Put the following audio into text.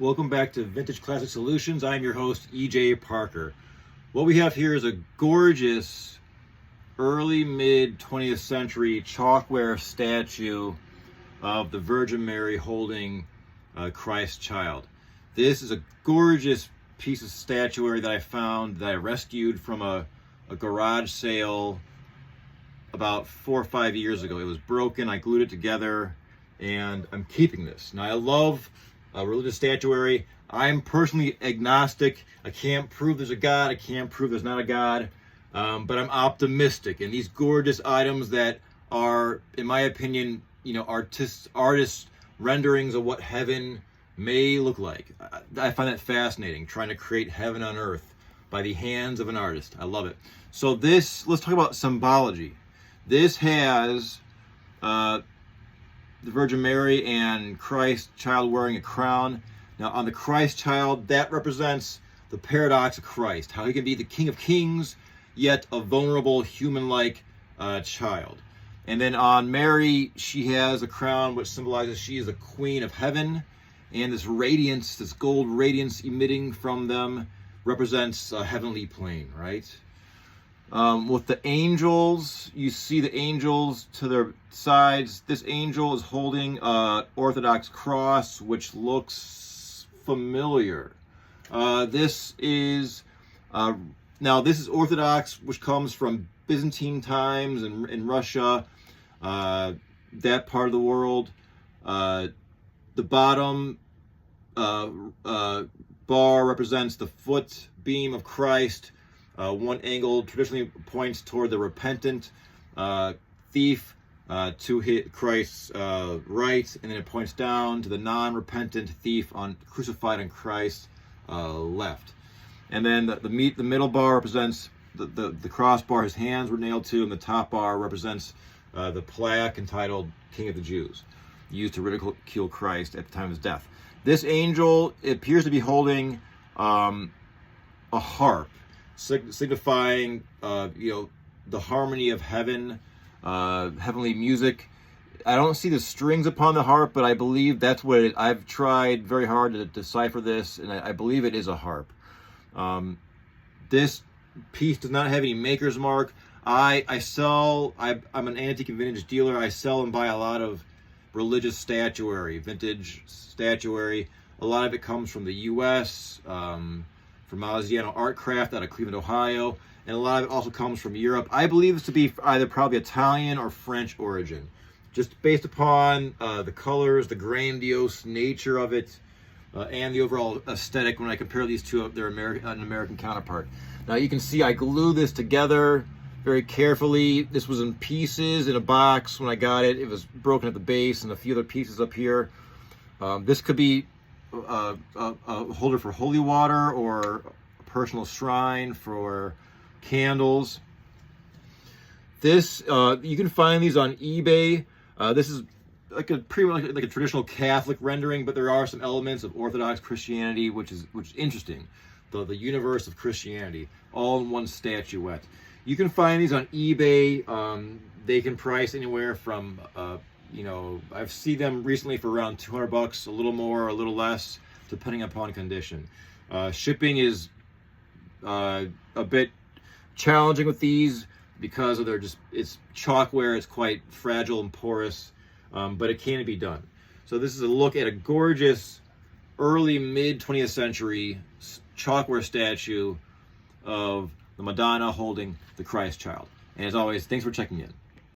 Welcome back to Vintage Classic Solutions. I'm your host, E.J. Parker. What we have here is a gorgeous early mid 20th century chalkware statue of the Virgin Mary holding Christ child. This is a gorgeous piece of statuary that I found, that I rescued from a garage sale about 4 or 5 years ago. It was broken, I glued it together, and I'm keeping this. Now, I love religious statuary. I'm personally agnostic. I can't prove there's a God, I can't prove there's not a God, but I'm optimistic. And these gorgeous items that are, in my opinion, artists renderings of what heaven may look like. I find that fascinating, trying to create heaven on earth by the hands of an artist. I love it. So let's talk about symbology. This has the Virgin Mary and Christ child wearing a crown. Now, on the Christ child, that represents the paradox of Christ, how he can be the King of Kings, yet a vulnerable, human-like child. And then on Mary, she has a crown which symbolizes she is the Queen of Heaven, and this radiance, this gold radiance emitting from them represents a heavenly plane, right? With the angels, you see the angels to their sides. This angel is holding an Orthodox cross, which looks familiar. This is Orthodox, which comes from Byzantine times and in Russia, that part of the world. The bottom bar represents the foot beam of Christ. One angle traditionally points toward the repentant thief to hit Christ's right, and then it points down to the non-repentant thief crucified on Christ's left. And then the middle bar represents the crossbar his hands were nailed to, and the top bar represents the plaque entitled King of the Jews, used to ridicule Christ at the time of his death. This angel appears to be holding a harp, signifying the harmony of heaven, heavenly music. I don't see the strings upon the harp, but I believe that's what it is. I've tried very hard to decipher this, and I believe it is a harp. This piece does not have any maker's mark. I'm an antique and vintage dealer. I sell and buy a lot of religious statuary, vintage statuary. A lot of it comes from the U.S., from Malaziano Art Craft out of Cleveland, Ohio, and a lot of it also comes from Europe. I believe this to be either probably Italian or French origin, just based upon the colors, the grandiose nature of it, and the overall aesthetic when I compare these to their American counterpart. Now you can see I glue this together very carefully. This was in pieces in a box when I got it. It was broken at the base and a few other pieces up here. This could be a holder for holy water or a personal shrine for candles. This you can find these on eBay. This is like a traditional Catholic rendering, but there are some elements of Orthodox Christianity, which is interesting. The universe of Christianity, all in one statuette. You can find these on eBay. They can price anywhere from I've seen them recently for around $200, a little more, a little less, depending upon condition. Shipping is a bit challenging with these because of it's chalkware. It's quite fragile and porous, but it can be done. So this is a look at a gorgeous early mid 20th century chalkware statue of the Madonna holding the Christ child. And as always, thanks for checking in.